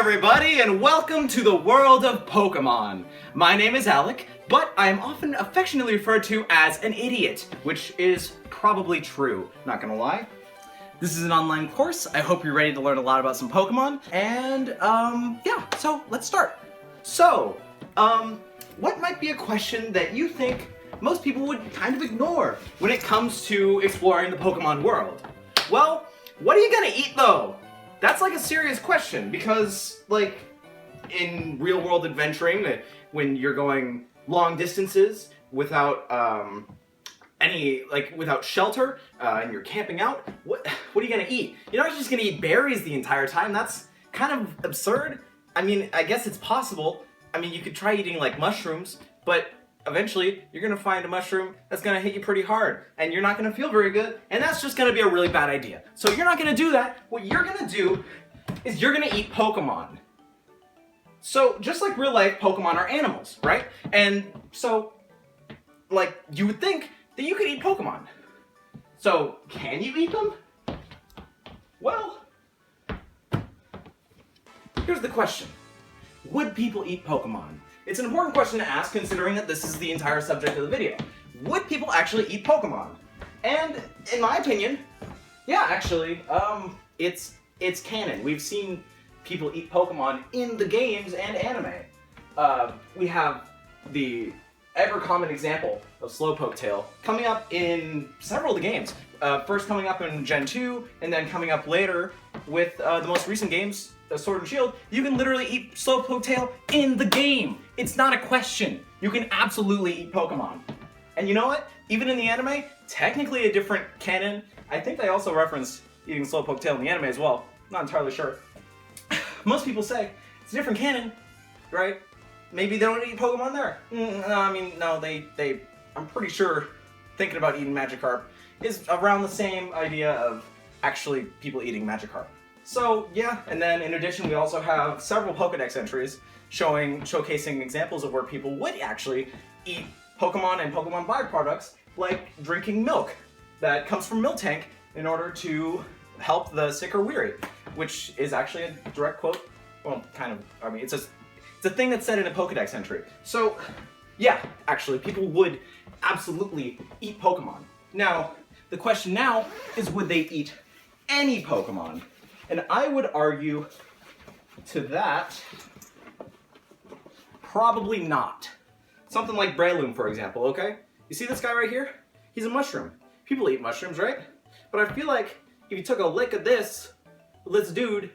everybody, and welcome to the world of Pokemon. My name is Alec, but I am often affectionately referred to as an idiot, which is probably true, not gonna lie. This is an online course. I hope you're ready to learn a lot about some Pokemon, and yeah, so let's start. So, what might be a question that you think most people would kind of ignore when it comes to exploring the Pokemon world? Well, what are you gonna eat though? That's like a serious question because, like, in real-world adventuring, when you're going long distances without without shelter, and you're camping out, what are you gonna eat? You're not just gonna eat berries the entire time. That's kind of absurd. I mean, I guess it's possible. I mean, you could try eating like mushrooms, but eventually you're gonna find a mushroom that's gonna hit you pretty hard, and you're not gonna feel very good, and that's just gonna be a really bad idea. So you're not gonna do that. What you're gonna do is you're gonna eat Pokemon. So just like real life, Pokemon are animals, right? And so, like, you would think that you could eat Pokemon. So can you eat them? Well, here's the question. Would people eat Pokemon? It's an important question to ask considering that this is the entire subject of the video. Would people actually eat Pokemon? And in my opinion, yeah, actually, it's canon. We've seen people eat Pokemon in the games and anime. We have the ever common example of Slowpoke Tail coming up in several of the games. First coming up in Gen 2, and then coming up later with the most recent games, Sword and Shield. You can literally eat Slowpoke Tail in the game. It's not a question. You can absolutely eat Pokemon. And you know what? Even in the anime, technically a different canon. I think they also reference eating Slowpoke Tail in the anime as well. Not entirely sure. Most people say it's a different canon, right? Maybe they don't eat Pokemon there. No, they I'm pretty sure thinking about eating Magikarp is around the same idea of actually people eating Magikarp. So yeah, and then in addition we also have several Pokedex entries showcasing examples of where people would actually eat Pokemon and Pokemon byproducts, like drinking milk that comes from Miltank in order to help the sick or weary, which is actually a direct quote. Well, kind of, I mean, it's a thing that's said in a Pokedex entry. So yeah, actually people would absolutely eat Pokemon. Now, the question now is, would they eat any Pokemon? And I would argue to that, probably not. Something like Breloom, for example, okay? You see this guy right here? He's a mushroom. People eat mushrooms, right? But I feel like if you took a lick of this dude,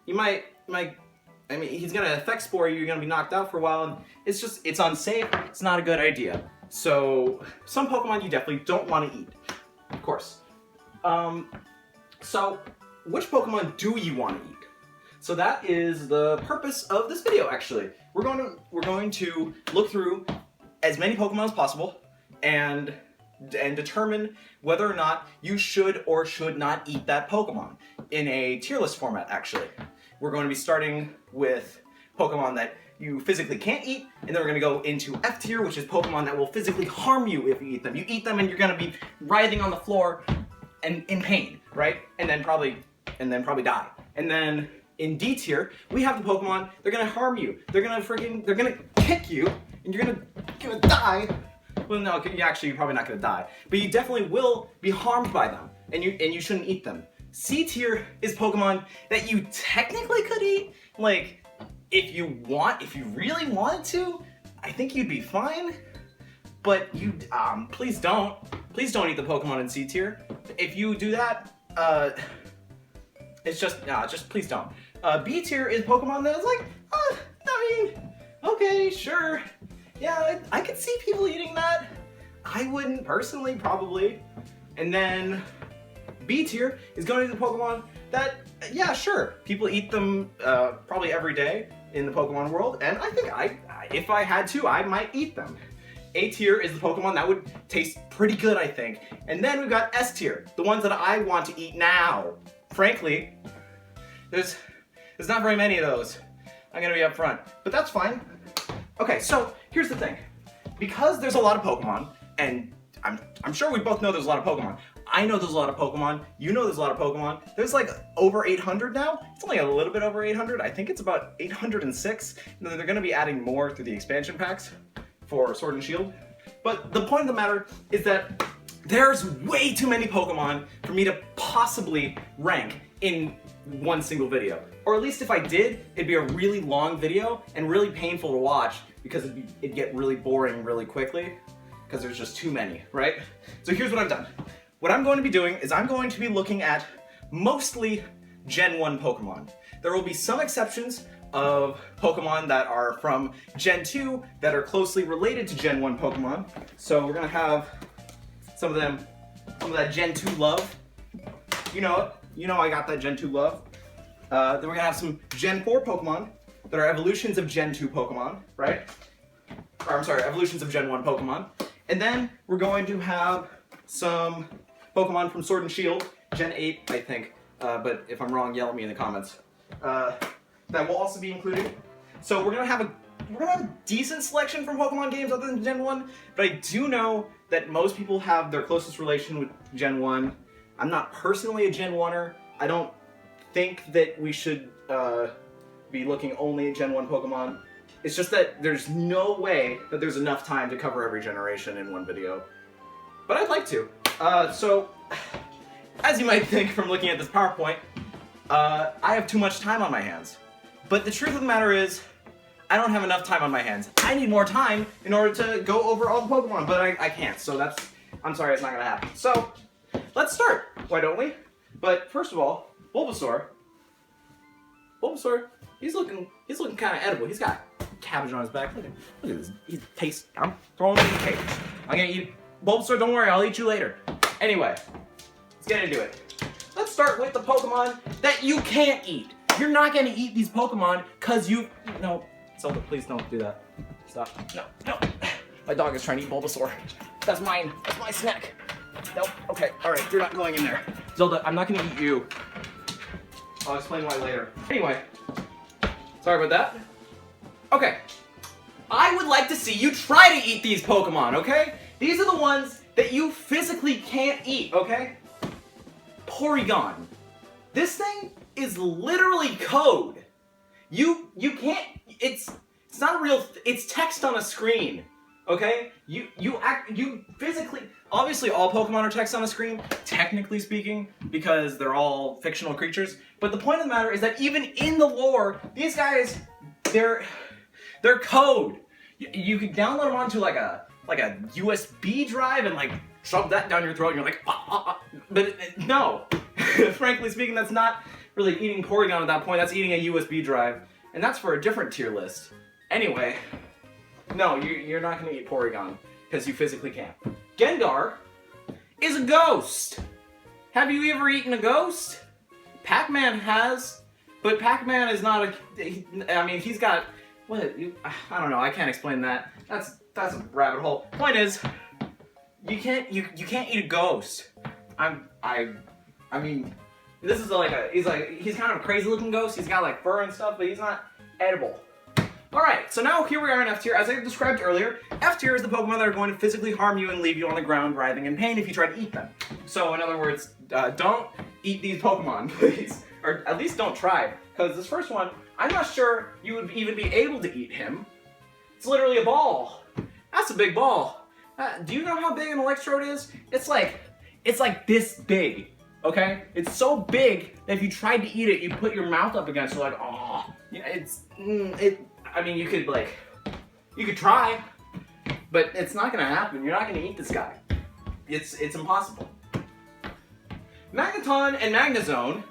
you might, I mean, he's gonna effect spore you, you're gonna be knocked out for a while, and it's unsafe, it's not a good idea. So, some Pokemon you definitely don't want to eat, of course. So, which Pokemon do you want to eat? So that is the purpose of this video, actually. We're going to look through as many Pokemon as possible and determine whether or not you should or should not eat that Pokemon in a tier list format, actually. We're going to be starting with Pokemon that you physically can't eat, and then we're going to go into F tier, which is Pokemon that will physically harm you if you eat them. You eat them and you're going to be writhing on the floor and in pain, right? And then probably die. And then in D tier, we have the Pokemon, they're gonna harm you. They're gonna kick you, and you're gonna die. Well, no, you're probably not gonna die. But you definitely will be harmed by them, and you shouldn't eat them. C tier is Pokemon that you technically could eat. Like, if you really wanted to, I think you'd be fine. But please don't eat the Pokemon in C tier. If you do that, it's just please don't. B tier is Pokemon that's like, I mean, okay, sure. Yeah, I could see people eating that. I wouldn't personally, probably. And then B tier is going to the Pokemon that, yeah, sure, people eat them probably every day in the Pokemon world, and I think if I had to, I might eat them. A tier is the Pokemon that would taste pretty good, I think. And then we've got S tier, the ones that I want to eat now. Frankly, there's not very many of those. I'm gonna be upfront, but that's fine. Okay, so here's the thing. Because there's a lot of Pokemon, and I'm sure we both know there's a lot of Pokemon, I know there's a lot of Pokemon. You know there's a lot of Pokemon. There's like over 800 now. It's only a little bit over 800. I think it's about 806. And then they're going to be adding more through the expansion packs for Sword and Shield. But the point of the matter is that there's way too many Pokemon for me to possibly rank in one single video. Or at least if I did, it'd be a really long video and really painful to watch because it'd get really boring really quickly because there's just too many, right? So here's what I've done. What I'm going to be doing is I'm going to be looking at mostly Gen 1 Pokemon. There will be some exceptions of Pokemon that are from Gen 2 that are closely related to Gen 1 Pokemon. So we're gonna have some of that Gen 2 love. You know I got that Gen 2 love. Then we're gonna have some Gen 4 Pokemon that are evolutions of Gen 2 Pokemon, right? Or I'm sorry, evolutions of Gen 1 Pokemon. And then we're going to have some Pokemon from Sword and Shield, Gen 8, I think. But if I'm wrong, yell at me in the comments. That will also be included. So we're gonna have a decent selection from Pokemon games other than Gen 1, but I do know that most people have their closest relation with Gen 1. I'm not personally a Gen 1er. I don't think that we should be looking only at Gen 1 Pokemon. It's just that there's no way that there's enough time to cover every generation in one video. But I'd like to. So, as you might think from looking at this PowerPoint, I have too much time on my hands. But the truth of the matter is, I don't have enough time on my hands. I need more time in order to go over all the Pokemon, but I can't, so I'm sorry, it's not gonna happen. So, let's start, why don't we? But first of all, Bulbasaur, he's looking kind of edible. He's got cabbage on his back. Look at this. He's tasty. I'm throwing him in the cage. I'm gonna eat Bulbasaur. Don't worry, I'll eat you later. Anyway, let's get into it. Let's start with the Pokemon that you can't eat. You're not gonna eat these Pokemon because no, Zelda, please don't do that. Stop. No. My dog is trying to eat Bulbasaur. That's mine. That's my snack. Nope. Okay. All right. You're not going in there. Zelda, I'm not gonna eat you. I'll explain why later. Anyway, sorry about that. Okay. I would like to see you try to eat these Pokemon, okay? These are the ones that you physically can't eat, okay? Porygon. This thing is literally code. You can't, it's not real, it's text on a screen, okay? You physically, obviously all Pokemon are text on a screen, technically speaking, because they're all fictional creatures, but the point of the matter is that even in the lore, these guys, they're code. You could download them onto like a USB drive and like shove that down your throat and you're like, but no. Frankly speaking, that's not really eating Porygon at that point, that's eating a USB drive. And that's for a different tier list. Anyway, no, you're not gonna eat Porygon, because you physically can't. Gengar is a ghost. Have you ever eaten a ghost? Pac-Man has, but Pac-Man is not I mean, he's got, I don't know, I can't explain that. That's a rabbit hole. Point is, you can't eat a ghost. I mean, this is he's kind of a crazy looking ghost. He's got like fur and stuff, but he's not edible. Alright, so now here we are in F tier. As I described earlier, F tier is the Pokemon that are going to physically harm you and leave you on the ground writhing in pain if you try to eat them. So in other words, don't eat these Pokemon, please. Or at least don't try. Because this first one, I'm not sure you would even be able to eat him. It's literally a ball. That's a big ball. Do you know how big an Electrode is? It's like this big, okay? It's so big that if you tried to eat it, you put your mouth up against it like, oh. Yeah, I mean, you could try, but it's not gonna happen. You're not gonna eat this guy. It's impossible. Magneton and Magnezone,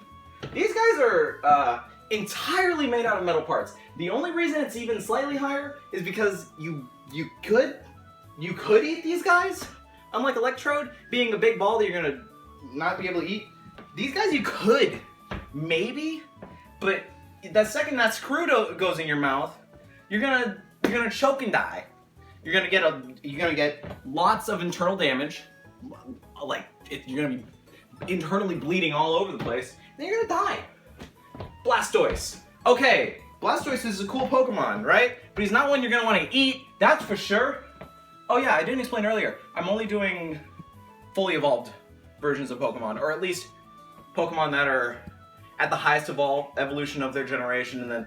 these guys are entirely made out of metal parts. The only reason it's even slightly higher is because you could eat these guys. Unlike Electrode being a big ball that you're gonna not be able to eat, these guys you could, maybe, but the second that screw goes in your mouth, you're gonna choke and die. You're gonna get lots of internal damage, you're gonna be internally bleeding all over the place, and you're gonna die. Blastoise. Okay, Blastoise is a cool Pokemon, right? But he's not one you're gonna want to eat, that's for sure. Oh yeah, I didn't explain earlier. I'm only doing fully evolved versions of Pokemon, or at least Pokemon that are at the highest evolution of their generation, and then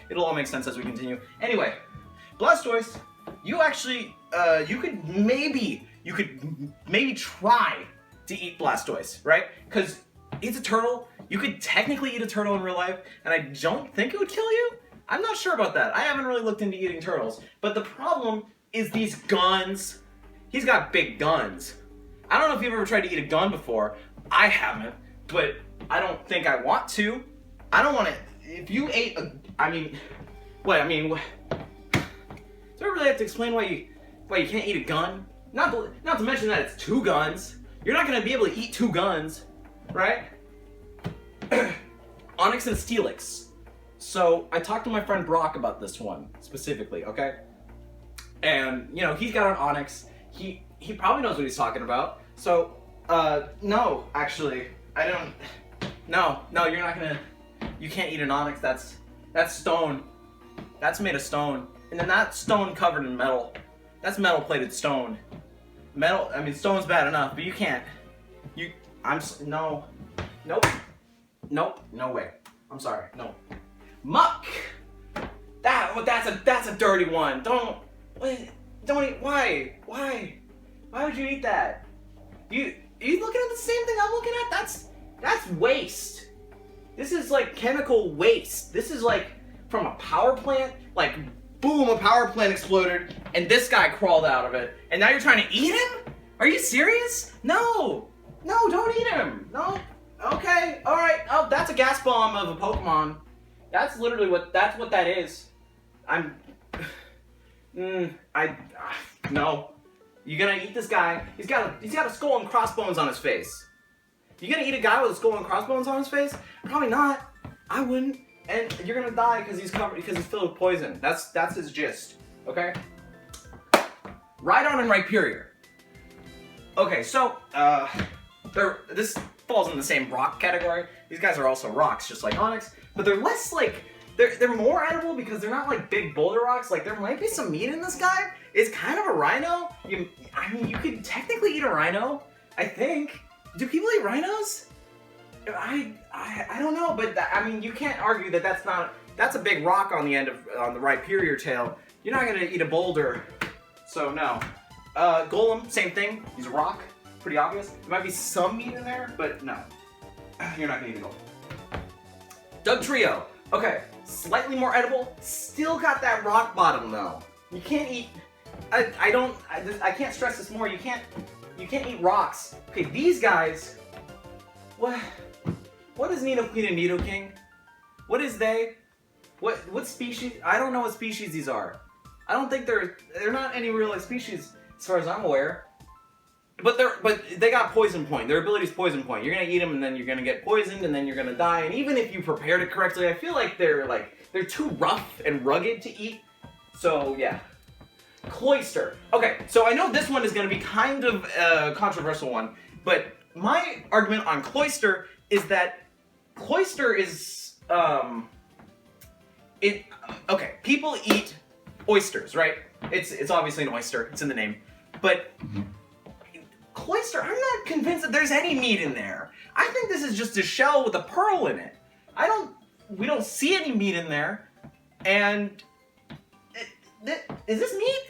it'll all make sense as we continue. Anyway, Blastoise, you actually, you could maybe try to eat Blastoise, right? Because it's a turtle. You could technically eat a turtle in real life, and I don't think it would kill you. I'm not sure about that. I haven't really looked into eating turtles. But the problem is these guns. He's got big guns. I don't know if you've ever tried to eat a gun before. I haven't, but I don't think I want to. I don't want to. If you ate a, do I really have to explain why you can't eat a gun? Not to mention that it's 2 guns. You're not gonna be able to eat 2 guns, right? Onyx and Steelix. So I talked to my friend Brock about this one specifically, okay? And you know, he's got an Onyx. He probably knows what he's talking about. So no, actually, I don't. No, you're not gonna. You can't eat an Onyx. That's stone. That's made of stone, and then that's stone covered in metal. That's metal plated stone. Metal. I mean, stone's bad enough, but you can't. No. Nope. No way. I'm sorry. No. Muck. That's a dirty one. Don't eat. Why? Why would you eat that? Are you looking at the same thing I'm looking at? That's waste. This is like chemical waste. This is like from a power plant. Like, boom, a power plant exploded, and this guy crawled out of it. And now you're trying to eat him? Are you serious? No, don't eat him. No. Okay. All right. Oh, that's a gas bomb of a Pokemon. That's literally what that is. No. You're gonna eat this guy. He's got a skull and crossbones on his face. You gonna eat a guy with a skull and crossbones on his face? Probably not. I wouldn't. And you're gonna die because he's filled with poison. That's his gist. Okay? Rhydon and Rhyperior. Okay, so this falls in the same rock category. These guys are also rocks, just like Onyx, but they're less like they're more edible because they're not like big boulder rocks. Like there might be some meat in this guy. It's kind of a rhino. You could technically eat a rhino. I think. Do people eat rhinos? I don't know, but you can't argue that that's a big rock on the end on the Rhyperior tail. You're not gonna eat a boulder, so no. Golem, same thing. He's a rock, pretty obvious. There might be some meat in there, but no, you're not gonna eat a golem. Dugtrio, okay, slightly more edible. Still got that rock bottom though. You can't eat. I can't stress this more. You can't eat rocks. Okay, these guys. What is Nidoqueen and Nidoking? What is they? What species? I don't know what species these are. I don't think they're not any real species as far as I'm aware. But they got poison point. Their ability is poison point. You're gonna eat them and then you're gonna get poisoned and then you're gonna die. And even if you prepared it correctly, I feel like they're too rough and rugged to eat. So yeah. Cloyster. Okay, so I know this one is gonna be kind of a controversial one, but my argument on Cloyster is that Cloyster is okay, people eat oysters, right? It's obviously an oyster, it's in the name. But Cloyster, I'm not convinced that there's any meat in there. I think this is just a shell with a pearl in it. We don't see any meat in there. And is this meat?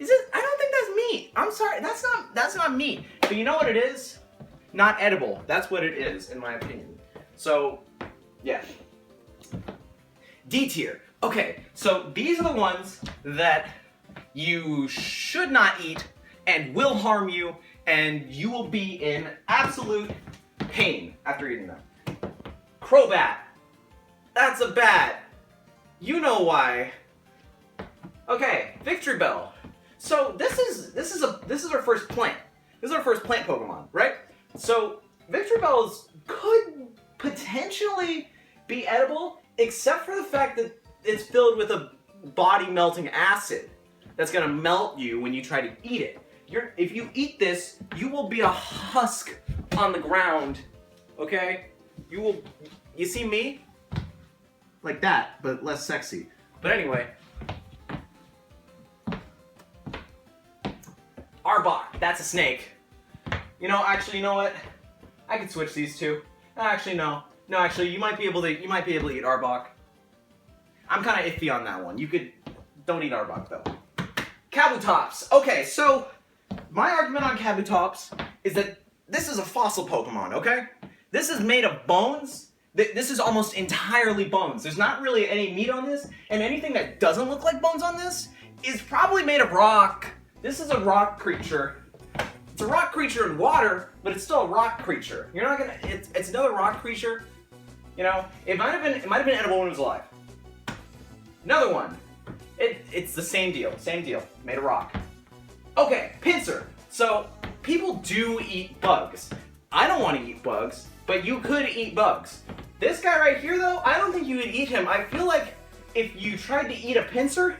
I don't think that's meat. I'm sorry, that's not meat. But you know what it is? Not edible. That's what it is, in my opinion. So, yeah. D tier. Okay, so these are the ones that you should not eat and will harm you, and you will be in absolute pain after eating them. Crobat. That's a bat. You know why. Okay, Victory Bell. So this is our first plant. This is our first plant Pokemon, right? So Victory Bells could potentially be edible, except for the fact that it's filled with a body melting acid that's gonna melt you when you try to eat it. If you eat this, you will be a husk on the ground. Okay? You see me? Like that, but less sexy. But anyway. Arbok, that's a snake. You know, actually, you know what? I could switch these two. Actually, no. No, actually, you might be able to eat Arbok. I'm kind of iffy on that one. Don't eat Arbok, though. Kabutops. Okay, so my argument on Kabutops is that this is a fossil Pokemon, okay? This is made of bones. This is almost entirely bones. There's not really any meat on this, and anything that doesn't look like bones on this is probably made of rock. This is a rock creature. It's a rock creature in water, but it's still a rock creature. You're not gonna. It's another rock creature. You know, it might have been edible when it was alive. Another one. It's the same deal. Same deal. Made of rock. Okay, Pinsir. So people do eat bugs. I don't want to eat bugs, but you could eat bugs. This guy right here, though, I don't think you would eat him. I feel like if you tried to eat a Pinsir,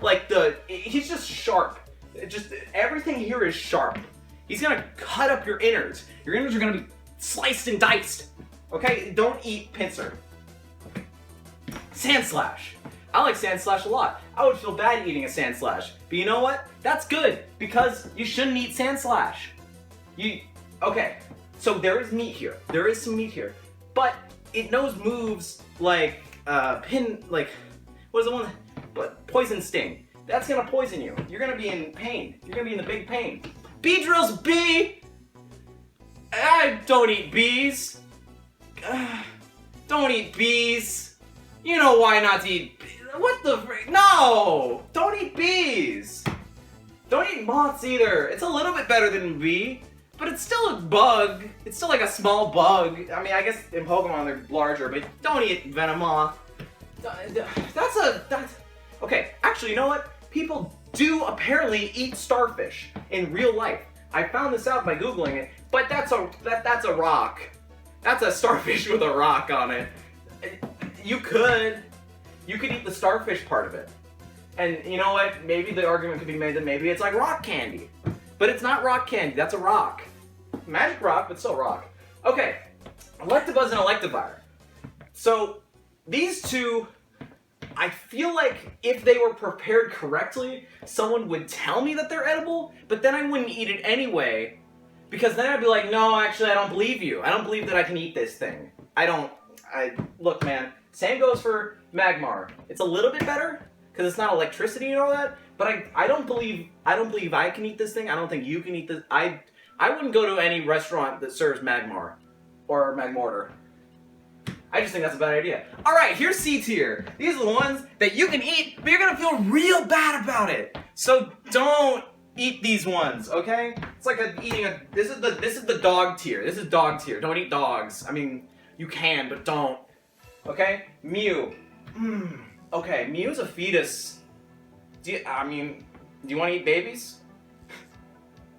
like he's just sharp. Everything here is sharp. He's gonna cut up your innards. Your innards are gonna be sliced and diced. Okay, don't eat Pinsir. Sandslash. I like Sandslash a lot. I would feel bad eating a Sandslash, but you know what? That's good because you shouldn't eat Sandslash. Okay? So there is meat here. There is some meat here, but it knows moves like what is the one? But Poison Sting. That's gonna poison you. You're gonna be in pain. You're gonna be in the big pain. Beedrill's bee. I don't eat bees. Don't eat bees. You know why not to eat. What the frick? No! Don't eat bees. Don't eat moths either. It's a little bit better than a bee. But it's still a bug. It's still like a small bug. I mean, I guess in Pokemon they're larger, but don't eat Venomoth. Okay, actually, you know what? People do apparently eat starfish in real life. I found this out by Googling it, but that's a rock. That's a starfish with a rock on it. You could eat the starfish part of it. And you know what? Maybe the argument could be made that maybe it's like rock candy. But it's not rock candy, that's a rock. Magic rock, but still rock. Okay, Electabuzz and Electivire. So, these two, I feel like if they were prepared correctly, someone would tell me that they're edible, but then I wouldn't eat it anyway, because then I'd be like, no, actually, I don't believe you. I don't believe that I can eat this thing. Look, man, same goes for Magmar. It's a little bit better, because it's not electricity and all that, but I don't believe I can eat this thing. I don't think you can eat this. I wouldn't go to any restaurant that serves Magmar or Magmortar. I just think that's a bad idea. Alright, here's C tier. These are the ones that you can eat, but you're gonna feel real bad about it. So don't eat these ones, okay? It's like this is the dog tier. This is dog tier. Don't eat dogs. I mean, you can, but don't. Okay? Mew. Okay, Mew's a fetus. Do you want to eat babies?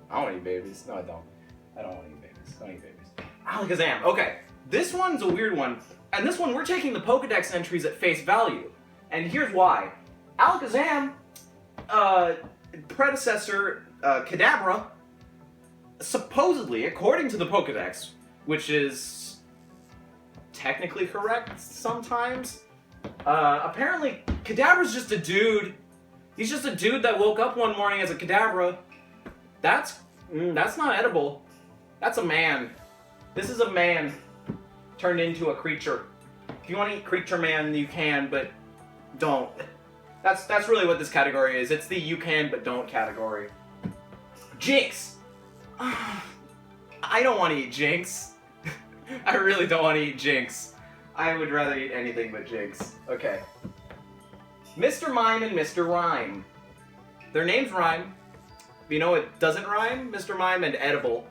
I don't want to eat babies. No, I don't. I don't want to eat babies. I don't eat babies. Alakazam. Okay, this one's a weird one. And this one, we're taking the Pokedex entries at face value. And here's why. Alakazam, predecessor, Kadabra, supposedly, according to the Pokedex, which is technically correct sometimes, apparently Kadabra's just a dude. He's just a dude that woke up one morning as a Kadabra. That's not edible. That's a man. This is a man turned into a creature. If you want to eat creature man, you can, but don't. That's really what this category is. It's the you can but don't category. Jinx. I don't want to eat Jinx. I really don't want to eat Jinx. I would rather eat anything but Jinx. Okay. Mr. Mime and Mr. Rhyme. Their names rhyme. But you know what doesn't rhyme? Mr. Mime and edible.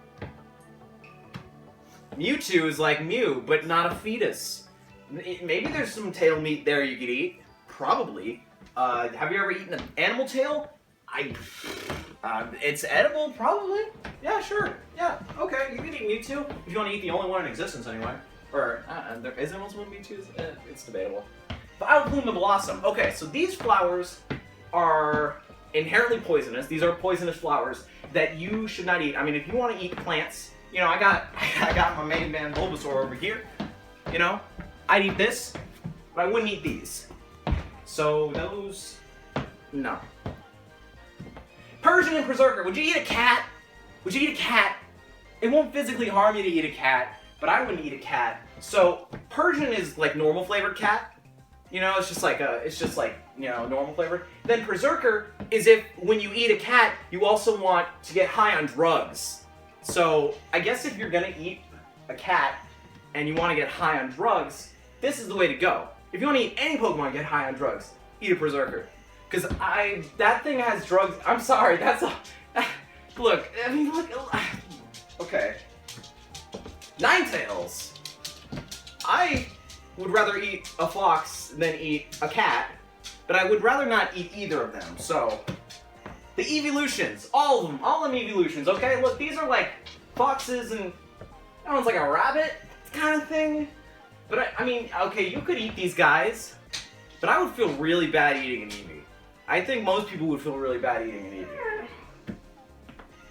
Mewtwo is like Mew, but not a fetus. Maybe there's some tail meat there you could eat. Probably. Have you ever eaten an animal tail? It's edible, probably. Yeah, sure. Yeah, okay. You can eat Mewtwo if you want to eat the only one in existence, anyway. Or is there multiple Mewtwo's? It's debatable. Vileplume and Blossom. Okay, so these flowers are inherently poisonous. These are poisonous flowers that you should not eat. I mean, if you want to eat plants, you know, I got my main man Bulbasaur over here. You know, I'd eat this, but I wouldn't eat these. So those, no. Persian and Berserker. Would you eat a cat? Would you eat a cat? it won't physically harm you to eat a cat, but I wouldn't eat a cat. So Persian is like normal flavored cat. You know, it's just like you know, normal flavored. Then Berserker is if when you eat a cat, you also want to get high on drugs. So I guess if you're gonna eat a cat and you want to get high on drugs, this is the way to go. If you want to eat any Pokemon and get high on drugs, eat a Berserker. Because that thing has drugs. I'm sorry, that's a... Look, I mean, look... Okay. Ninetales. I would rather eat a fox than eat a cat, but I would rather not eat either of them, so... The evolutions, all of them evolutions, okay? Look, these are like foxes and... That one's like a rabbit kind of thing. But I mean, okay, you could eat these guys, but I would feel really bad eating an Eevee. I think most people would feel really bad eating an Eevee.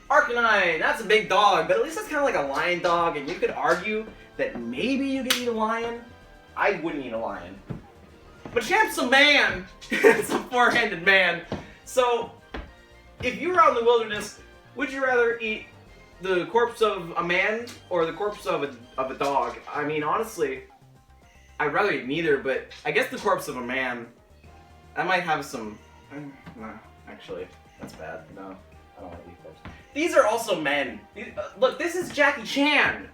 Arcanine, that's a big dog, but at least that's kind of like a lion dog, and you could argue that maybe you could eat a lion. I wouldn't eat a lion. Machamp's a man! It's a four-handed man. So, if you were out in the wilderness, would you rather eat the corpse of a man or the corpse of a dog? I mean, honestly, I'd rather eat neither, but I guess the corpse of a man, that might have some... No, actually, that's bad. No, I don't want to eat corpse. These are also men. Look, this is Jackie Chan.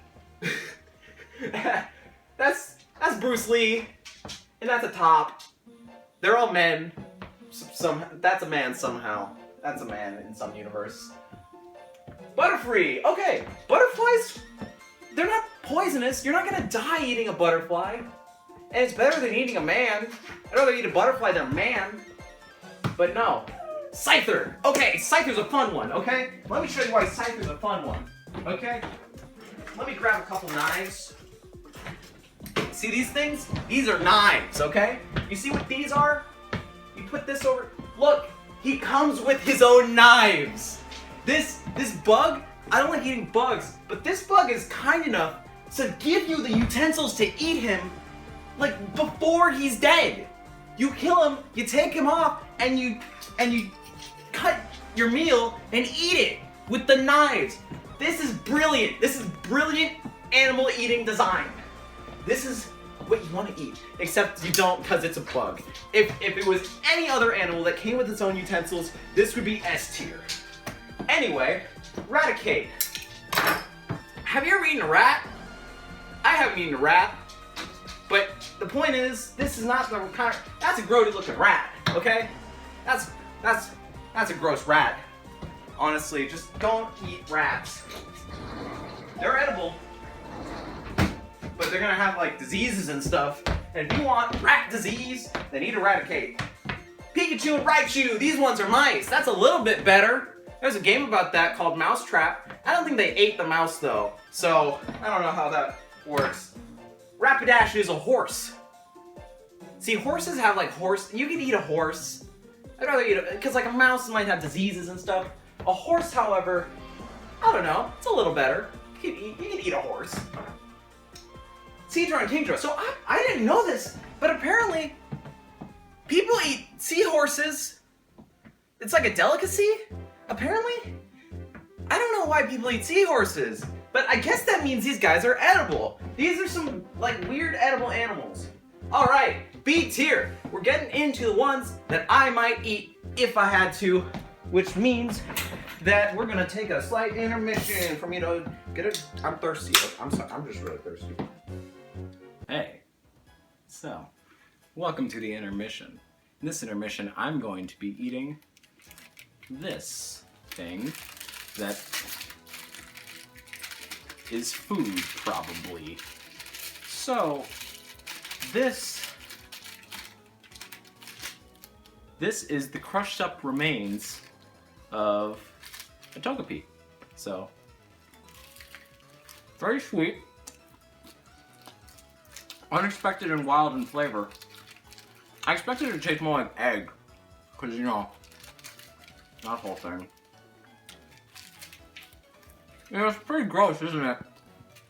That's Bruce Lee, and that's a top. They're all men. That's a man somehow. That's a man in some universe. Butterfree! Okay, butterflies, they're not poisonous. You're not gonna die eating a butterfly. And it's better than eating a man. I'd rather eat a butterfly than a man. But no. Scyther! Okay, Scyther's a fun one, okay? Let me show you why Scyther's a fun one, okay? Let me grab a couple knives. See these things? These are knives, okay? You see what these are? You put this over... Look! He comes with his own knives! This bug, I don't like eating bugs, but this bug is kind enough to give you the utensils to eat him, like, before he's dead. You kill him, you take him off, and you cut your meal and eat it with the knives. This is brilliant. This is brilliant animal eating design. This is what you want to eat, except you don't because it's a bug. If it was any other animal that came with its own utensils, this would be S tier. Anyway, Raticate. Have you ever eaten a rat? I haven't eaten a rat, but the point is, this is not the kind of... That's a grody looking rat, okay? That's a gross rat. Honestly, just don't eat rats. They're edible, but they're gonna have like diseases and stuff. And if you want rat disease, then eat Eradicate. Pikachu and Raichu, these ones are mice. That's a little bit better. There's a game about that called Mousetrap. I don't think they ate the mouse though, so I don't know how that works. Rapidash is a horse. See, horses have like you can eat a horse. I'd rather eat it, because like a mouse might have diseases and stuff. A horse, however, I don't know, it's a little better. You can eat a horse. Seadra and Kingdra. So I didn't know this, but apparently people eat seahorses. It's like a delicacy, apparently. I don't know why people eat seahorses, but I guess that means these guys are edible. These are some like weird edible animals. All right, B tier. We're getting into the ones that I might eat if I had to, which means that we're gonna take a slight intermission for me to get it. I'm thirsty. I'm sorry. I'm just really thirsty. Hey, so welcome to the intermission. In this intermission, I'm going to be eating this thing that is food, probably. So, this is the crushed up remains of a Togepi. So, very sweet, unexpected and wild in flavor. I expected it to taste more like egg, because you know, that whole thing. You know, it's pretty gross, isn't it?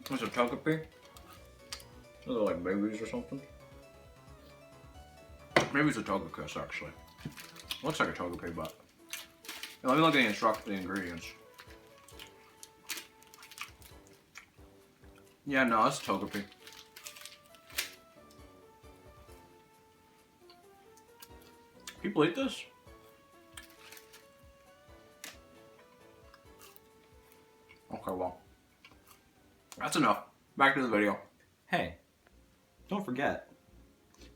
It's a Togepi. Those are like babies or something. Maybe it's a Togekiss, actually. Looks like a Togepi, but... Yeah, let me look at the ingredients. Yeah, no, it's Togepi. People eat this? Okay, well. That's enough. Back to the video. Hey, don't forget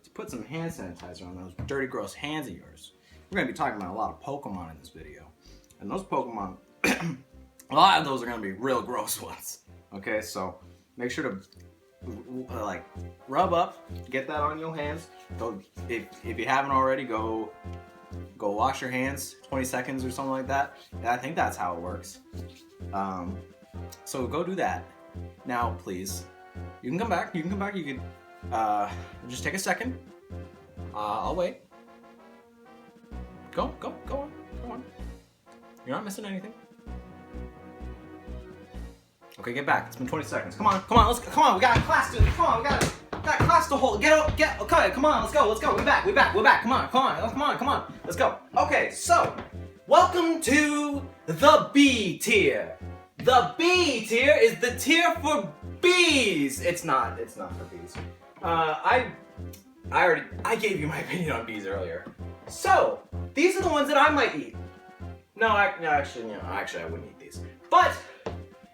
to put some hand sanitizer on those dirty, gross hands of yours. We're going to be talking about a lot of Pokemon in this video. And those Pokemon, a lot of those are going to be real gross ones. Okay, so make sure to like rub up, get that on your hands. Go if you haven't already, go wash your hands 20 seconds or something like that. I think that's how it works. So go do that. Now, please, you can come back. You can just take a second. I'll wait. Go on. You're not missing anything. Okay, get back. It's been 20 seconds. Come on. We got class to. Come on, we got class to hold. Okay, come on. Let's go. We back. Come on. Let's go. Okay, so welcome to the B tier. The B tier is the tier for bees. It's not for bees. I gave you my opinion on bees earlier. So these are the ones that I might eat. Actually, I wouldn't eat these. But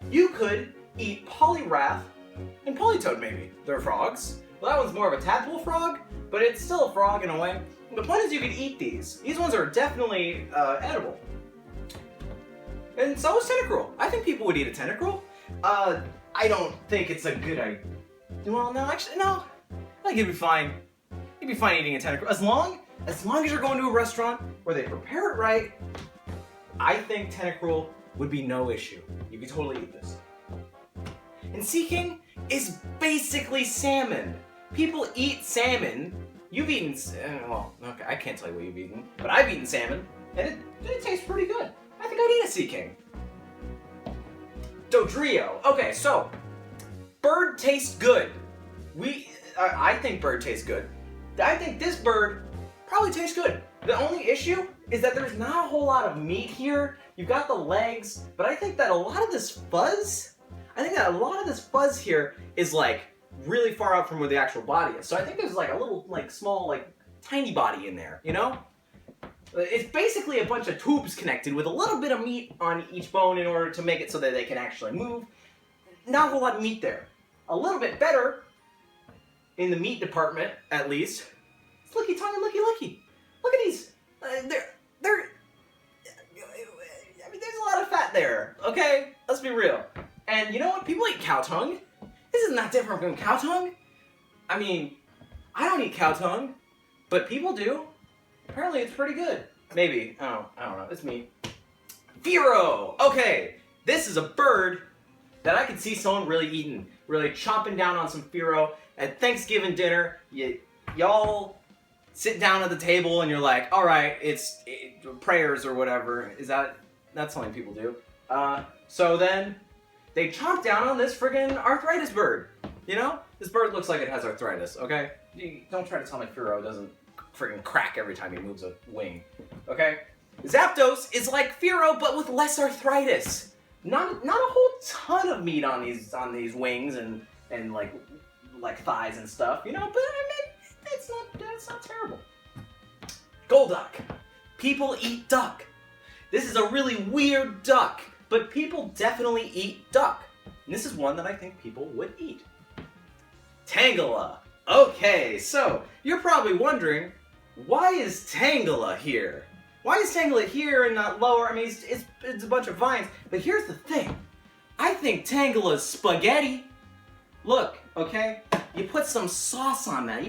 you could eat Poliwrath and Politoed, maybe. They're frogs. Well, that one's more of a tadpole frog, but it's still a frog in a way. The point is you could eat these. These ones are definitely edible. And so is Tentacruel. I think people would eat a Tentacruel. I don't think it's a good idea. Well, no, actually, no. I think it'd be fine. You'd be fine eating a Tentacruel. As long as you're going to a restaurant where they prepare it right, I think Tentacruel would be no issue. You could totally eat this. And Sea King is basically salmon. People eat salmon. You've eaten, well, okay, I can't tell you what you've eaten, but I've eaten salmon, and it tastes pretty good. I think I'd eat a Sea King. Dodrio. Okay, so bird tastes good. I think bird tastes good. I think this bird probably tastes good. The only issue is that there's not a whole lot of meat here. You've got the legs, but I think that a lot of this fuzz here is like really far out from where the actual body is. So I think there's like a little, like small, like tiny body in there, you know? It's basically a bunch of tubes connected with a little bit of meat on each bone in order to make it so that they can actually move. Not a whole lot of meat there. A little bit better in the meat department, at least. It's Looky Tongue and Looky. Look at these. I mean, there's a lot of fat there. Okay, let's be real. And you know what? People eat cow tongue. This is not different from cow tongue. I mean, I don't eat cow tongue, but people do. Apparently, it's pretty good. Maybe. I don't know. It's me. Viro. Okay, this is a bird that I could see someone really eating, really chomping down on some Viro at Thanksgiving dinner. Y'all sit down at the table and you're like, all right, it's prayers or whatever. That's something people do. So then they chomp down on this friggin' arthritis bird. You know? This bird looks like it has arthritis, okay? Don't try to tell me Furo doesn't friggin' crack every time he moves a wing, okay? Zapdos is like Furo, but with less arthritis. Not a whole ton of meat on these wings and like thighs and stuff, you know? But I mean, it's not terrible. Golduck. People eat duck. This is a really weird duck, but people definitely eat duck. And this is one that I think people would eat. Tangela. Okay, so you're probably wondering, why is Tangela here? Why is Tangela here and not lower? I mean, it's a bunch of vines. But here's the thing. I think Tangela's spaghetti. Look, okay? You put some sauce on that.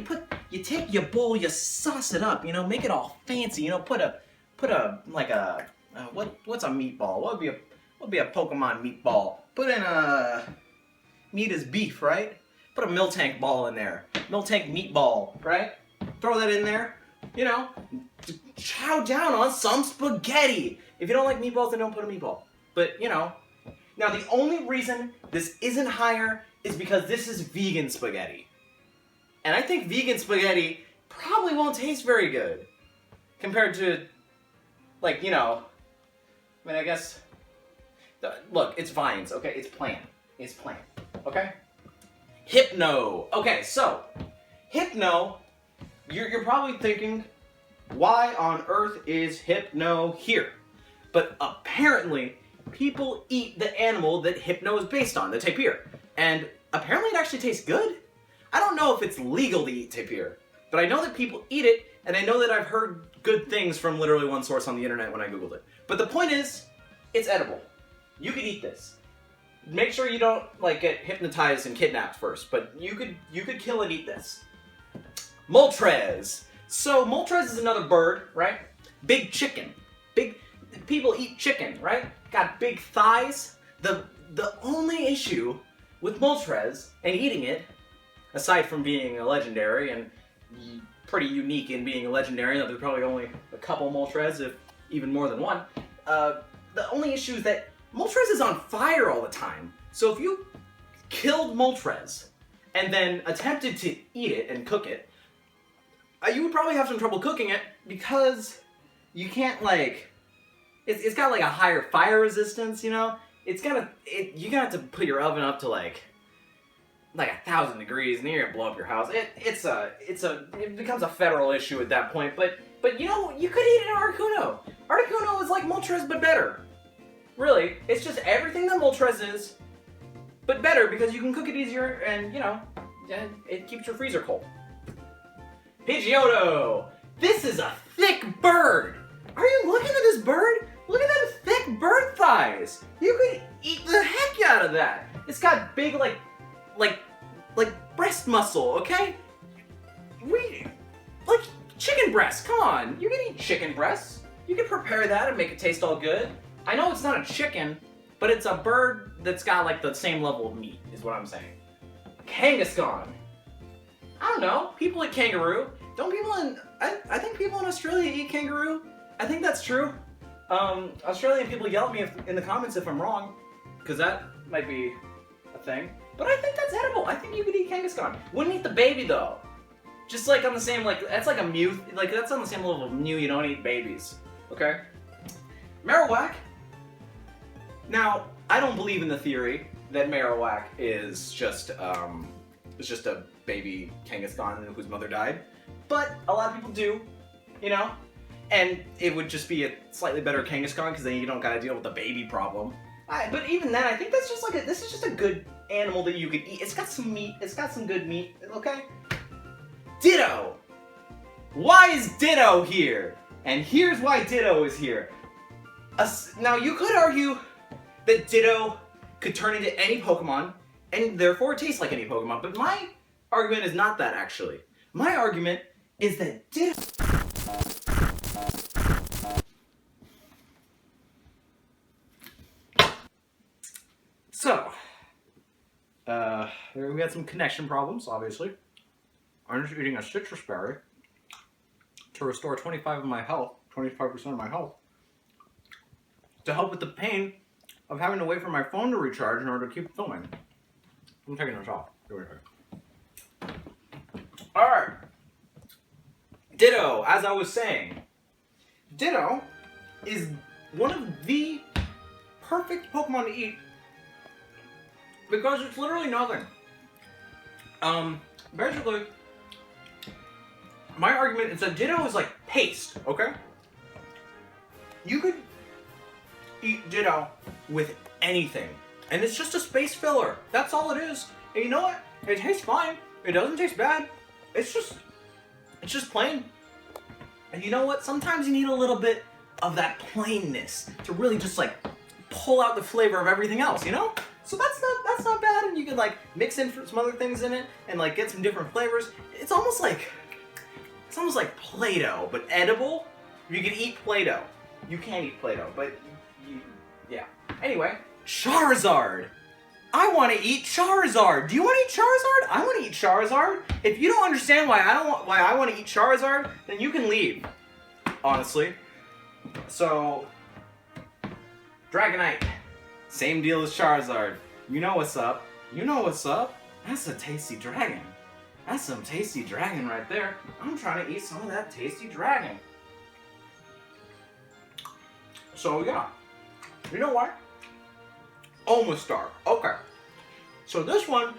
You take your bowl, you sauce it up, you know, make it all fancy, you know, put a what's a meatball? What would be a Pokemon meatball? Put in meat is beef, right? Put a Miltank ball in there. Miltank meatball, right? Throw that in there. You know, chow down on some spaghetti. If you don't like meatballs, then don't put a meatball. But, you know, now the only reason this isn't higher is because this is vegan spaghetti. And I think vegan spaghetti probably won't taste very good compared to, like, you know, I mean, I guess, look, it's vines, okay? It's plant, okay? Hypno. Okay, so Hypno, you're probably thinking, why on earth is Hypno here? But apparently, people eat the animal that Hypno is based on, the tapir. And apparently it actually tastes good. I don't know if it's legal to eat tapir, but I know that people eat it, and I know that I've heard good things from literally one source on the internet when I googled it. But the point is, it's edible. You could eat this. Make sure you don't like get hypnotized and kidnapped first, but you could kill and eat this. Moltres. So Moltres is another bird, right? Big chicken. People eat chicken, right? Got big thighs. The only issue with Moltres and eating it, aside from being a legendary and pretty unique in being a legendary, there's probably only a couple Moltres, if even more than one. The only issue is that Moltres is on fire all the time. So if you killed Moltres and then attempted to eat it and cook it, you would probably have some trouble cooking it because you can't it's got like a higher fire resistance, you know? You're gonna have to put your oven up to like 1,000 degrees and you're gonna blow up your house. It becomes a federal issue at that point, but you know, you could eat an Articuno. Articuno is like Moltres but better. Really, it's just everything that Moltres is, but better because you can cook it easier and, you know, it keeps your freezer cold. Pidgeotto! This is a thick bird! Are you looking at this bird? Look at that thick bird thighs! You could eat the heck out of that! It's got big, like breast muscle, okay? Like chicken breasts, come on! You can eat chicken breasts. You can prepare that and make it taste all good. I know it's not a chicken, but it's a bird that's got like the same level of meat, is what I'm saying. Kangaskhan. I don't know, people eat kangaroo. Don't people I think people in Australia eat kangaroo. I think that's true. Australian people yell at me in the comments if I'm wrong, because that might be a thing. But I think that's edible. I think you could eat Kangaskhan. Wouldn't eat the baby though. Just like on the same, that's like a Mew, that's on the same level of Mew, you don't eat babies. Okay? Marowak. Now, I don't believe in the theory that Marowak is just a baby Kangaskhan whose mother died. But a lot of people do, you know? And it would just be a slightly better Kangaskhan because then you don't gotta deal with the baby problem. But even then, I think that's just this is just a good animal that you could eat. It's got some meat, it's got some good meat, okay? Ditto! Why is Ditto here? And here's why Ditto is here. Now, you could argue that Ditto could turn into any Pokemon, and therefore taste like any Pokemon, but my argument is not that, actually. My argument is that Ditto... So, we had some connection problems, obviously. I'm just eating a citrus berry to restore 25% of my health, to help with the pain of having to wait for my phone to recharge in order to keep filming. I'm taking this off. Alright. Ditto, as I was saying. Ditto is one of the perfect Pokemon to eat because it's literally nothing. Basically, my argument is that Ditto is like paste, okay? You could eat Ditto with anything, and it's just a space filler. That's all it is. And you know what? It tastes fine. It doesn't taste bad. It's just plain. And you know what? Sometimes you need a little bit of that plainness to really just like pull out the flavor of everything else, you know? So that's not bad, and you can like mix in some other things in it and like get some different flavors. It's almost like Play-Doh, but edible. You can eat Play-Doh. You can't eat Play-Doh, but yeah. Anyway, Charizard. I want to eat Charizard. Do you want to eat Charizard? I want to eat Charizard. If you don't understand why I want to eat Charizard, then you can leave. Honestly. So, Dragonite. Same deal as Charizard. You know what's up. You know what's up. That's a tasty dragon. That's some tasty dragon right there. I'm trying to eat some of that tasty dragon. So yeah. You know what? Omastar. Okay. So this one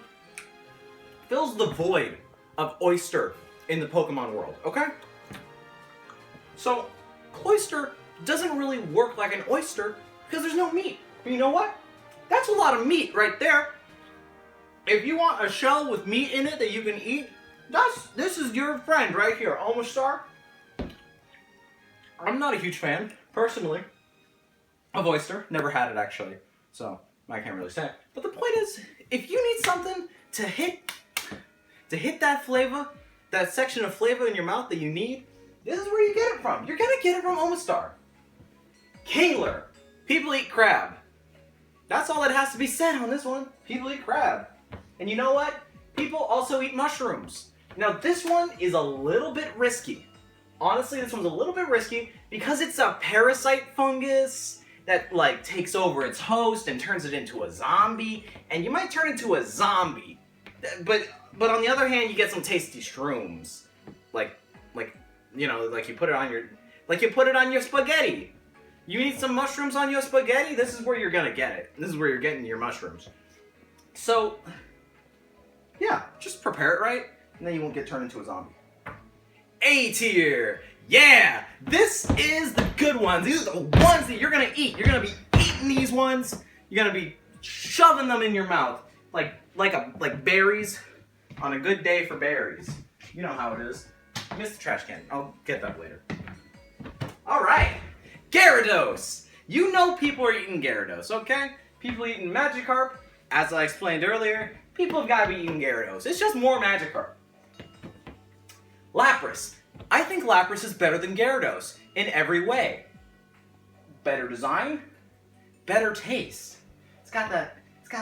fills the void of oyster in the Pokemon world, okay? So, Cloyster doesn't really work like an oyster because there's no meat. But you know what? That's a lot of meat right there. If you want a shell with meat in it that you can eat, this is your friend right here, Almastar. I'm not a huge fan, personally, of oyster. Never had it, actually. So, I can't really say. But the point is, if you need something to hit that flavor, that section of flavor in your mouth that you need, this is where you get it from. You're gonna get it from Omastar. Kingler. People eat crab. That's all that has to be said on this one. People eat crab. And you know what? People also eat mushrooms. Now this one is a little bit risky. Honestly, this one's a little bit risky because it's a parasite fungus that like takes over its host and turns it into a zombie. And you might turn into a zombie. But on the other hand, you get some tasty shrooms. Like you know, like you put it on your spaghetti. You need some mushrooms on your spaghetti? This is where you're gonna get it. This is where you're getting your mushrooms. So, yeah, just prepare it right, and then you won't get turned into a zombie. A tier! Yeah! This is the good ones. These are the ones that you're gonna eat. You're gonna be eating these ones. You're gonna be shoving them in your mouth. Like berries on a good day for berries. You know how it is. Missed the trash can. I'll get that later. Alright! Gyarados! You know people are eating Gyarados, okay? People eating Magikarp. As I explained earlier, people have got to be eating Gyarados. It's just more Magikarp. Lapras. I think Lapras is better than Gyarados in every way. Better design, better taste. It's got a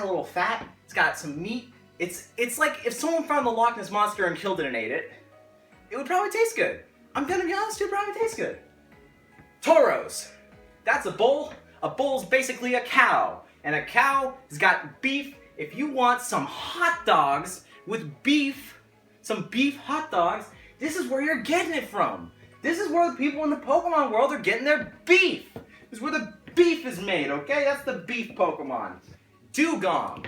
little fat, it's got some meat. It's like if someone found the Loch Ness Monster and killed it and ate it, it would probably taste good. I'm gonna be honest, it would probably taste good. Tauros. That's a bull. A bull's basically a cow. And a cow has got beef. If you want some hot dogs with beef, some beef hot dogs, this is where you're getting it from. This is where the people in the Pokemon world are getting their beef. This is where the beef is made, okay? That's the beef Pokemon. Dugong.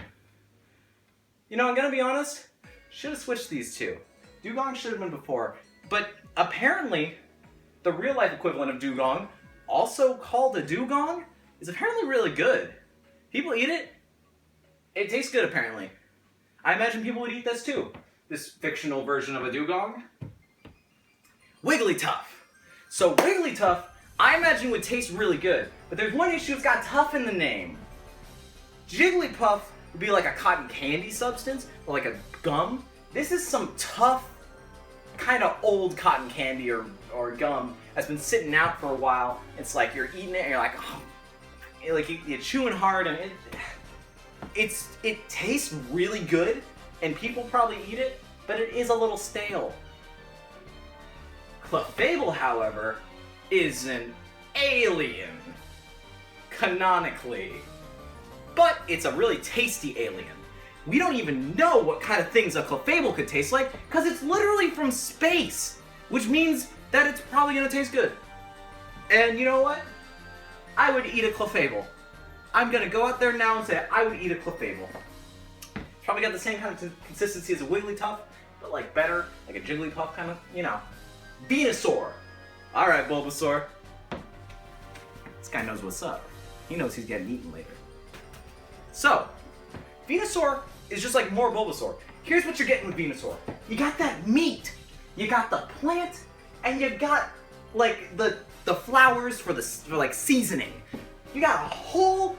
You know, I'm gonna be honest, should have switched these two. Dugong should have been before, but apparently the real life equivalent of Dugong, also called a Dugong, is apparently really good. People eat it. It tastes good, apparently. I imagine people would eat this too. This fictional version of a Dugong. Wigglytuff. So Wigglytuff, I imagine would taste really good, but there's one issue, it's got tough in the name. Jigglypuff would be like a cotton candy substance, or like a gum. This is some tough, kind of old cotton candy or gum that's been sitting out for a while. It's like you're eating it and you're like, oh, like you're chewing hard, and it tastes really good, and people probably eat it, but it is a little stale. Clefable, however, is an alien, canonically, but it's a really tasty alien. We don't even know what kind of things a Clefable could taste like, because it's literally from space, which means that it's probably going to taste good. And you know what? I would eat a Clefable. I'm going to go out there now and say I would eat a Clefable. Probably got the same kind of consistency as a Wigglytuff, but like better, like a Jigglypuff kind of, you know. Venusaur. Alright, Bulbasaur. This guy knows what's up. He knows he's getting eaten later. So, Venusaur is just like more Bulbasaur. Here's what you're getting with Venusaur. You got that meat, you got the plant, and you got like the flowers for like seasoning. You got a whole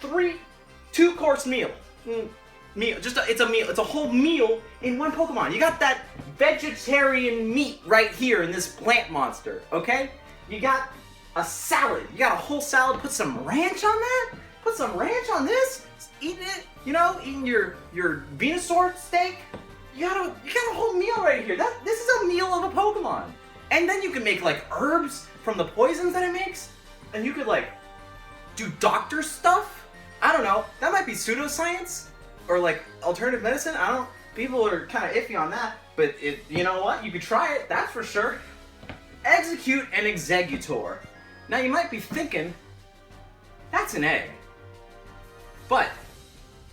2-course meal. It's a meal. It's a whole meal in one Pokemon. You got that vegetarian meat right here in this plant monster, okay? You got a salad. You got a whole salad. Put some ranch on that? Put some ranch on this? Eating it, you know, eating your Venusaur steak? You got a whole meal right here. This is a meal of a Pokemon. And then you can make like herbs from the poisons that it makes. And you could like do doctor stuff? I don't know. That might be pseudoscience. Or like alternative medicine. People are kind of iffy on that. But you know what? You could try it. That's for sure. Execute and Executor. Now you might be thinking, that's an egg. But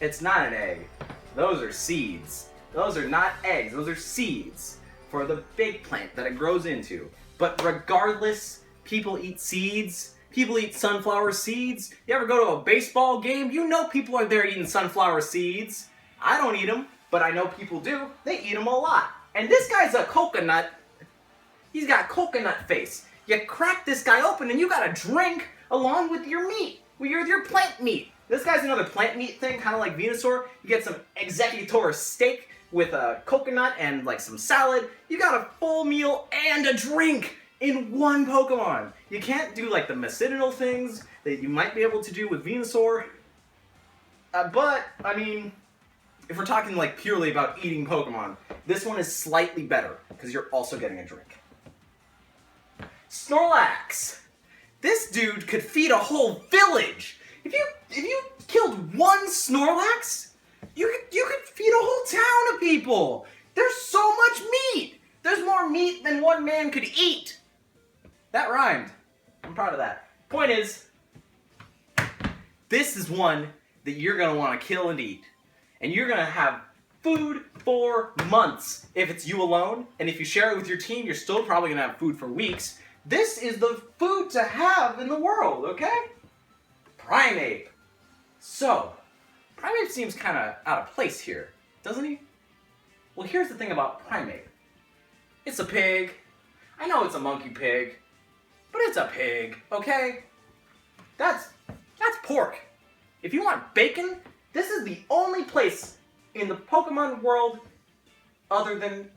it's not an egg. Those are seeds. Those are not eggs, those are seeds for the big plant that it grows into. But regardless, people eat seeds. People eat sunflower seeds. You ever go to a baseball game? You know people are there eating sunflower seeds. I don't eat them, but I know people do. They eat them a lot. And this guy's a coconut. He's got coconut face. You crack this guy open and you got a drink along with your meat, with your plant meat. This guy's another plant meat thing, kind of like Venusaur. You get some executor steak with a coconut and like some salad. You got a full meal and a drink in one Pokemon. You can't do like the medicinal things that you might be able to do with Venusaur. But, I mean, if we're talking like purely about eating Pokemon, this one is slightly better because you're also getting a drink. Snorlax. This dude could feed a whole village. If you killed one Snorlax, you could feed a whole town of people. There's so much meat. There's more meat than one man could eat. That rhymed. I'm proud of that. Point is, this is one that you're gonna want to kill and eat. And you're gonna have food for months if it's you alone. And if you share it with your team, you're still probably gonna have food for weeks. This is the food to have in the world, okay? Primeape. So, Primeape seems kind of out of place here, doesn't he? Well, here's the thing about Primeape. It's a pig. I know it's a monkey pig, but it's a pig, okay? That's pork. If you want bacon, this is the only place in the Pokemon world other than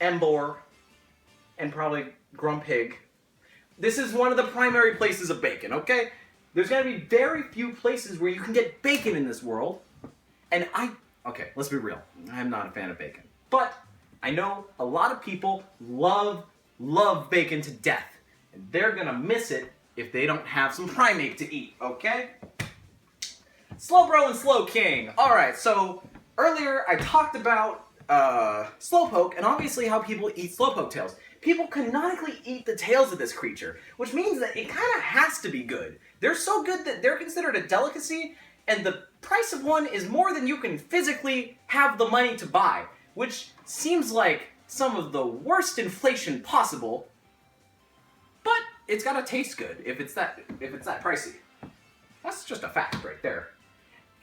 Emboar and probably Grumpig. This is one of the primary places of bacon, okay? There's gonna be very few places where you can get bacon in this world. And okay, let's be real. I'm not a fan of bacon. But I know a lot of people love bacon to death. And they're gonna miss it if they don't have some Primeape to eat, okay? Slowbro and Slowking. Alright, so earlier I talked about Slowpoke and obviously how people eat Slowpoke tails. People canonically eat the tails of this creature, which means that it kind of has to be good. They're so good that they're considered a delicacy, and the price of one is more than you can physically have the money to buy, which seems like some of the worst inflation possible, but it's gotta taste good if it's that pricey. That's just a fact right there.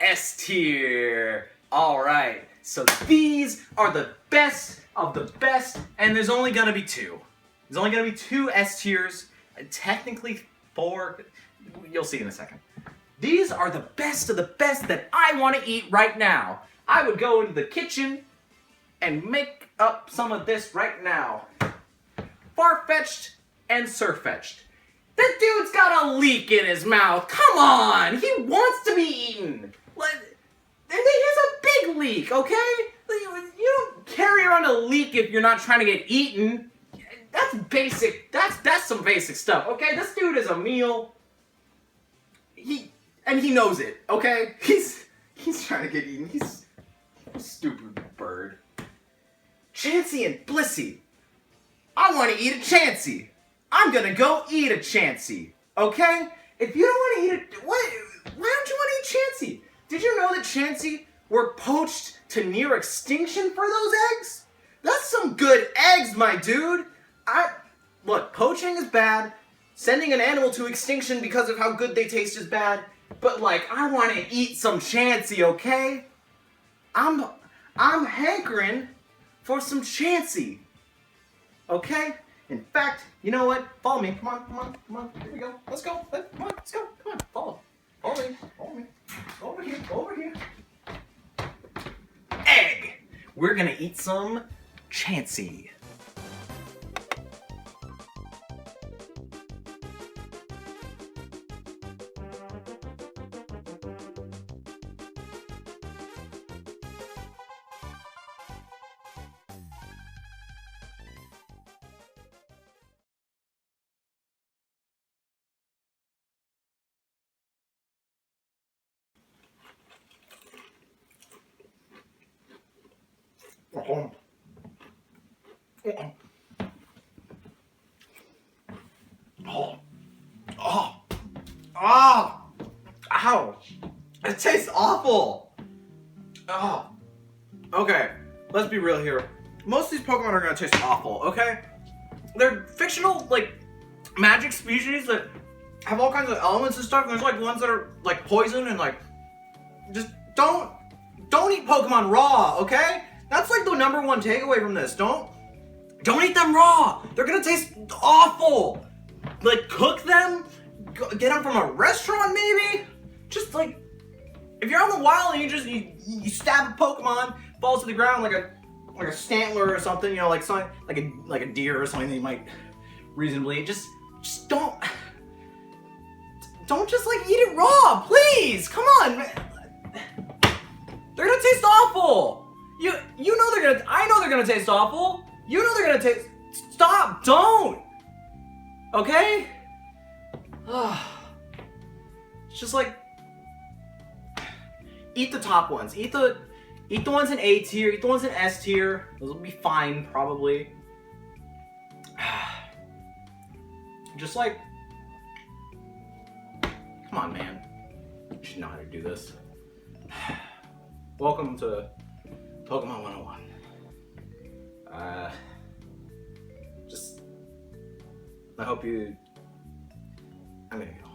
S tier. Alright, so these are the best of the best, and there's only gonna be two. There's only gonna be two S tiers, and technically 4. You'll see in a second. These are the best of the best that I want to eat right now. I would go into the kitchen and make up some of this right now. Farfetch'd and Surfetch'd. That dude's got a leek in his mouth. Come on, he wants to be eaten. And he has a big leak, okay? You don't carry around a leak if you're not trying to get eaten. That's basic. That's some basic stuff, okay? This dude is a meal. He knows it, okay? He's trying to get eaten. He's a stupid bird. Chansey and Blissey. I want to eat a Chansey. I'm gonna go eat a Chansey, okay? If you don't want to eat it, why don't you want to eat Chansey? Did you know that Chansey were poached to near extinction for those eggs? That's some good eggs, my dude. Look, poaching is bad. Sending an animal to extinction because of how good they taste is bad. But like, I want to eat some Chansey, okay? I'm hankering for some Chansey. Okay? In fact, you know what? Follow me. Come on. Here we go. Let's go. Come on. Follow me. Over here. Egg! We're gonna eat some Chansey. Ow! It tastes awful! Oh. Okay. let's be real here. Most of these Pokemon are gonna taste awful, okay? They're fictional, like, magic species that have all kinds of elements and stuff, and there's like ones that are like poison and like, just don't eat Pokemon raw, okay? That's like the #1 takeaway from this. Don't eat them raw. They're gonna taste awful. Like, cook them, get them from a restaurant maybe. Just like, if you're on the wild and you stab a Pokemon, falls to the ground like a Stantler or something, you know, like something like a deer or something that you might reasonably just don't just like eat it raw, please. Come on, man. They're gonna taste awful. You know they're gonna. I know they're gonna taste awful. You know they're gonna taste. Stop! Don't. Okay. It's just like, eat the top ones. Eat the ones in A tier. Eat the ones in S tier. Those will be fine, probably. Just like, come on, man. You should know how to do this. Welcome to Pokemon 101. I hope you... I'm gonna go.